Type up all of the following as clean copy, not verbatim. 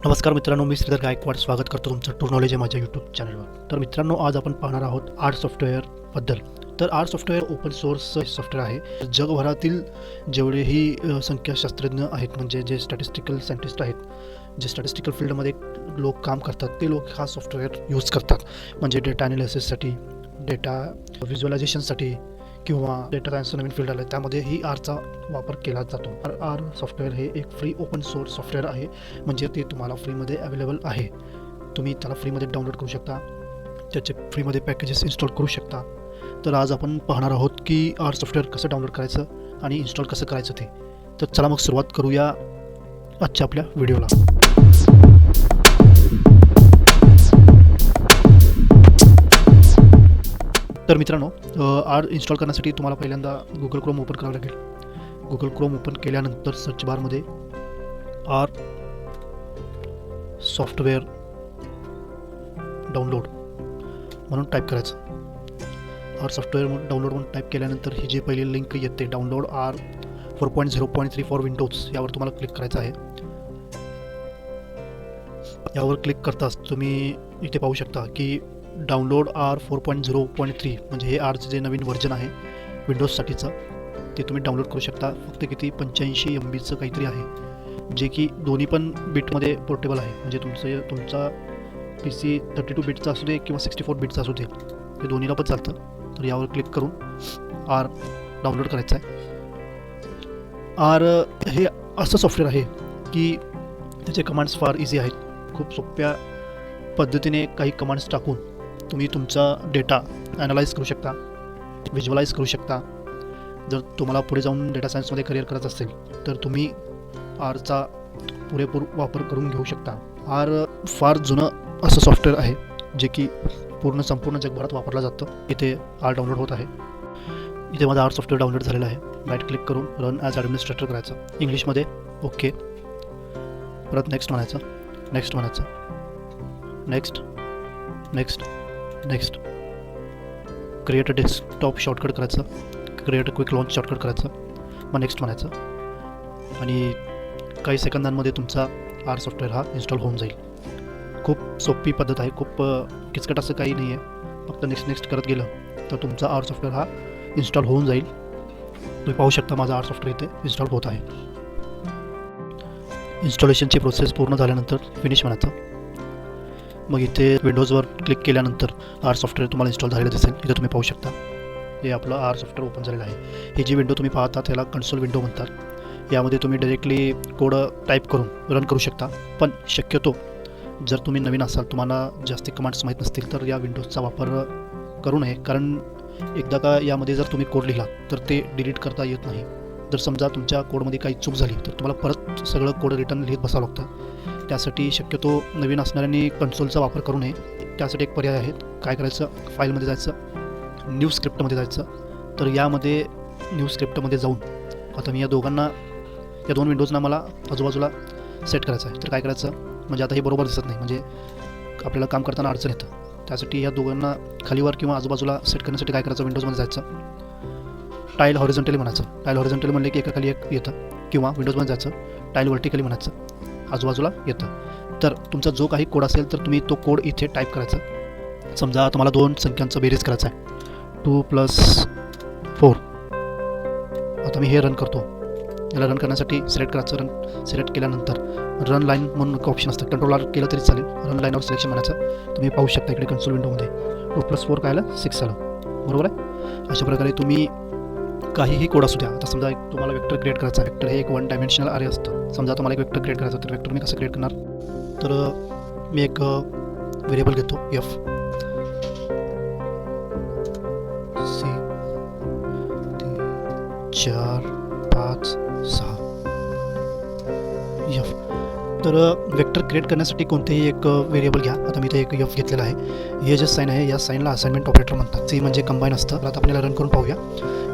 नमस्कार मित्रांनो, मी श्रीधर गायकवाड स्वागत करतो तुमचं टूर नॉलेज आहे माझ्या यूट्यूब चॅनलवर. तर मित्रांनो, आज आपण पाहणार आहोत आर सॉफ्टवेअरबद्दल. तर R software open source software आहे. जगभरातील जेवढेही संख्याशास्त्रज्ञ आहेत, म्हणजे जे स्टॅटिस्टिकल सायंटिस्ट आहेत, जे स्टॅटिस्टिकल फील्डमध्ये लोक काम करतात, ते लोक हा सॉफ्टवेअर यूज करतात. म्हणजे डेटा ॲनालिसिससाठी, डेटा व्हिज्युअलायझेशनसाठी किंवा डेटा सायन्सचं नवीन फील्ड आलं त्यामध्ये ही आरचा वापर केला जातो. आर सॉफ्टवेअर हे एक फ्री ओपन सोर्स सॉफ्टवेअर आहे, म्हणजे ते तुम्हाला फ्रीमध्ये अवेलेबल आहे. तुम्ही त्याला फ्रीमध्ये डाउनलोड करू शकता, त्याचे फ्रीमध्ये पॅकेजेस इन्स्टॉल करू शकता. तर आज आपण पाहणार आहोत की आर सॉफ्टवेअर कसं डाउनलोड करायचं आणि इन्स्टॉल कसं करायचं ते. तर चला मग सुरुवात करूया आजच्या आपल्या व्हिडिओला. तर मित्रांनो, आर इन्स्टॉल करण्यासाठी तुम्हाला पहिल्यांदा गुगल क्रोम ओपन करावं लागेल. गुगल क्रोम ओपन केल्यानंतर सर्च बारमध्ये आर सॉफ्टवेअर डाउनलोड म्हणून टाईप करायचं. आर सॉफ्टवेअर डाउनलोड म्हणून टाईप केल्यानंतर ही जी पहिली लिंक येते, डाउनलोड आर 4.0.3 फॉर विंडोज, यावर तुम्हाला क्लिक करायचं आहे. यावर क्लिक करताच तुम्ही इथे पाहू शकता की डाउनलोड आर 4.0.3 म्हणजे हे आरचं जे नवीन व्हर्जन आहे विंडोजसाठीचं, ते तुम्ही डाउनलोड करू शकता. फक्त किती 85 MBचं काहीतरी आहे, जे की दोन्ही पण बिटमध्ये पोर्टेबल आहे. म्हणजे तुमचा PC 32 बिटचा असू दे किंवा 64 बिटचा असू दे, हे दोन्हीला पण चालतं. तर यावर क्लिक करून आर डाउनलोड करायचं आहे. आर हे असं सॉफ्टवेअर आहे की त्याचे कमांड्स फार इझी आहेत. खूप सोप्या पद्धतीने काही कमांड्स टाकून तुम्ही तुमचा डेटा ॲनालाइज करू शकता, व्हिज्युअलाइज करू शकता. जर तुम्हाला पुढे जाऊन डेटा सायन्समध्ये करिअर करायचं असेल तर तुम्ही आरचा पुरेपूर वापर करून घेऊ शकता. आर फार जुनं असं सॉफ्टवेअर आहे, जे की संपूर्ण जगभरात वापरलं जातं. इथे आर डाउनलोड होत आहे. इथे माझा आर सॉफ्टवेअर डाउनलोड झालेला आहे. राईट क्लिक करून रन ॲज ॲडमिनिस्ट्रेटर करायचं. इंग्लिशमध्ये ओके, परत नेक्स्ट म्हणायचं, नेक्स्ट म्हणायचं, next next next. Create a desktop shortcut करायचं, create a quick launch shortcut करायचं, मग नेक्स्ट म्हणायचं. आणि काही सेकंदांमध्ये तुमचा आर सॉफ्टवेअर हा इन्स्टॉल होऊन जाईल. खूप सोपी पद्धत आहे, खूप किचकट असं काही नाही आहे. फक्त नेक्स्ट नेक्स्ट करत गेलं तर तुमचा आर सॉफ्टवेअर हा इन्स्टॉल होऊन जाईल. तुम्ही पाहू शकता माझा आर सॉफ्टवेअर इथे इन्स्टॉल होत आहे. इन्स्टॉलेशनची प्रोसेस पूर्ण झाल्यानंतर फिनिश म्हणायचं. मग इथे विंडोजवर क्लिक केल्यानंतर आर सॉफ्टवेअर तुम्हाला इन्स्टॉल झालेलं दिसेल. इथे तुम्ही पाहू शकता हे आपलं आर सॉफ्टवेअर ओपन झालेलं आहे. ही जी विंडो तुम्ही पाहता त्याला कन्सोल विंडो म्हणतात. यामध्ये तुम्ही डायरेक्टली कोड टाईप करून रन करू शकता. पण शक्यतो जर तुम्ही नवीन असाल, तुम्हाला जास्ती कमांड्स माहीत नसतील, तर या विंडोजचा वापर करू नये. कारण एकदा का यामध्ये जर तुम्ही कोड लिहिला तर ते डिलीट करता येत नाही. जर समजा तुमच्या कोडमध्ये काही चूक झाली तर तुम्हाला परत सगळं कोड रिटर्न लिहित बसावं लागतं. त्यासाठी शक्यतो नवीन असणाऱ्यांनी कन्सोलचा वापर करू नये. त्यासाठी एक पर्याय आहे. काय करायचं, फाईलमध्ये जायचं, न्यू स्क्रिप्टमध्ये जायचं. तर यामध्ये न्यू स्क्रिप्टमध्ये जाऊन आता मी या दोन विंडोजना मला आजूबाजूला सेट करायचं आहे. तर काय करायचं, म्हणजे आता हे बरोबर दिसत नाही, म्हणजे आपल्याला काम करताना अडचण येतं. त्यासाठी या दोघांना खालीवर किंवा आजूबाजूला सेट करण्यासाठी काय करायचं, विंडोजमध्ये जायचं, टाईल हॉरिझॉन्टली म्हणायचं. टाईल हॉरिझॉन्टली म्हणले की एकाखाली एक येतं, किंवा विंडोजमध्ये जायचं, टाईल वर्टिकली म्हणायचं, आजूबाजूला येतं. तर तुमचा जो काही कोड असेल तर तुम्ही तो कोड इथे टाईप करायचा. समजा तुम्हाला दोन संख्यांचं बेरीज करायचं आहे, 2 + 4. आता मी हे रन करतो. याला रन करण्यासाठी सिलेक्ट करायचं. रन सिलेक्ट केल्यानंतर रन लाईन म्हणून एक ऑप्शन असतं, कंट्रोल आर केलं तरी चालेल. रन लाईनवर सिलेक्शन म्हणायचं. तुम्ही पाहू शकता इकडे कन्सोल विंडोमध्ये 2 + 4 काय आलं, 6 आलं. बरोबर आहे. अशा प्रकारे तुम्ही काहीही कोड असू द्या. आता समजा तुम्हाला वेक्टर क्रिएट करायचा. वेक्टर हे एक 1 डायमेन्शनल अरे असतं. समजा तुम्हाला एक वेक्टर क्रिएट करायचं, तर वेक्टर मी कसं क्रिएट करणार, तर मी एक व्हेरिएबल घेतो F, C 4 5 6 F. तर वेक्टर क्रिएट करण्यासाठी कोणतेही एक व्हेरिएबल घ्या. आता मी इथे एक F घेतलेला आहे. हे जे साईन आहे, या साईनला असाइनमेंट ऑपरेटर म्हणतात. C म्हणजे कंबाईन असतं. आता आपण याला रन करून पाहूया.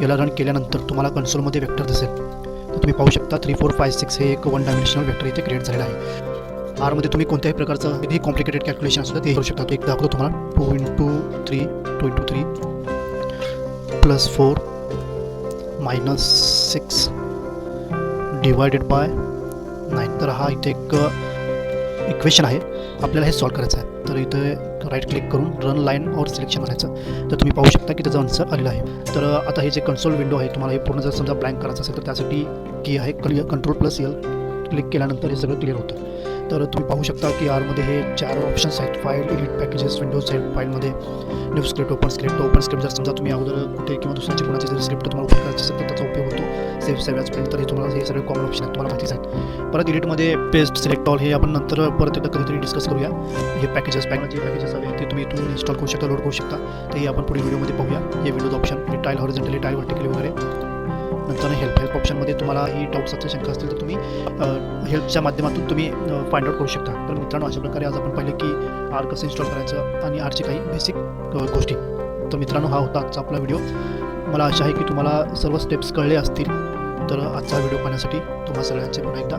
याला रन केल्यानंतर तुम्हाला कन्सोलमध्ये वेक्टर दिसेल. तर तुम्ही पाहू शकता 3 4 5 6 हे एक 1 डायमेन्शनल वेक्टर इथे क्रिएट झालेलं आहे. आरमध्ये तुम्ही कोणत्याही प्रकारचं कितीही कॉम्प्लिकेटेड कॅल्क्युलेशन असतं ते करू शकता. तो एक दाखवतो तुम्हाला. 2 × 3 + 4 - 6 डिवायडेड बाय 9. तर हा इथे एक इक्वेशन आहे, आपल्याला हे सॉल्व करायचं आहे. तर इथे राईट क्लिक करून रन लाईन और सिलेक्शन करायचं. तर तुम्ही पाहू शकता की त्याचं आन्सर आलेलं आहे. तर आता हे जे कन्सोल विंडो आहे, तुम्हाला हे पूर्ण जर समजा ब्लँक करायचं असेल तर त्यासाठी की आहे Ctrl+L क्लिक केल्यानंतर हे सगळं क्लिअर होतं. तर तुम्ही पाहू शकता की आरमध्ये हे 4 ऑप्शन्स आहेत. फाईल, एडिट, पॅकेजेस, विंडोज आहेत. फाईलमध्ये न्यू स्क्रिप्ट, ओपन स्क्रिप्ट जर समजा तुम्ही अगोदर कुठे किंवा दुसऱ्याची कोणाची जर स्क्रिप्ट तुम्हाला ओपन करायची असेल तर त्याचा उपयोग होतो. सेव्ह ॲज प्रिंट, तर हे तुम्हाला हे सगळे कॉमन ऑप्शन आहेत, तुम्हाला माहितीच आहेत. परत एडिटमध्ये पेस्ट, सिलेक्ट ऑल हे आपण नंतर परत एकदा कधीतरी डिस्कस करूया. हे पॅकेजेस हवे ते तुम्ही इथून इन्स्टॉल करू शकता, लोड करू शकता. ते हे आपण पुढील व्हिडिओमध्ये पाहूया. हे विंडोज ऑप्शन, हे टाईल हॉरिझॉन्टली, टाईल व्हर्टिकली वगैरे. नंतर हेल्प ऑप्शनमध्ये तुम्हाला ही डाऊट्स असतील, शंका असतील तर तुम्ही हेल्पच्या माध्यमातून तुम्ही फाइंड आउट करू शकता. तर मित्रांनो, अशा प्रकारे आज आपण पाहिले की आर कसं इन्स्टॉल करायचं आणि आरची काही बेसिक गोष्टी. तर मित्रांनो, हा होता आजचा आपला व्हिडिओ. मला आशा आहे की तुम्हाला सर्व स्टेप्स कळले असतील. तर आजचा व्हिडिओ पाहण्यासाठी तुम्हा सगळ्यांचे पुन्हा एकदा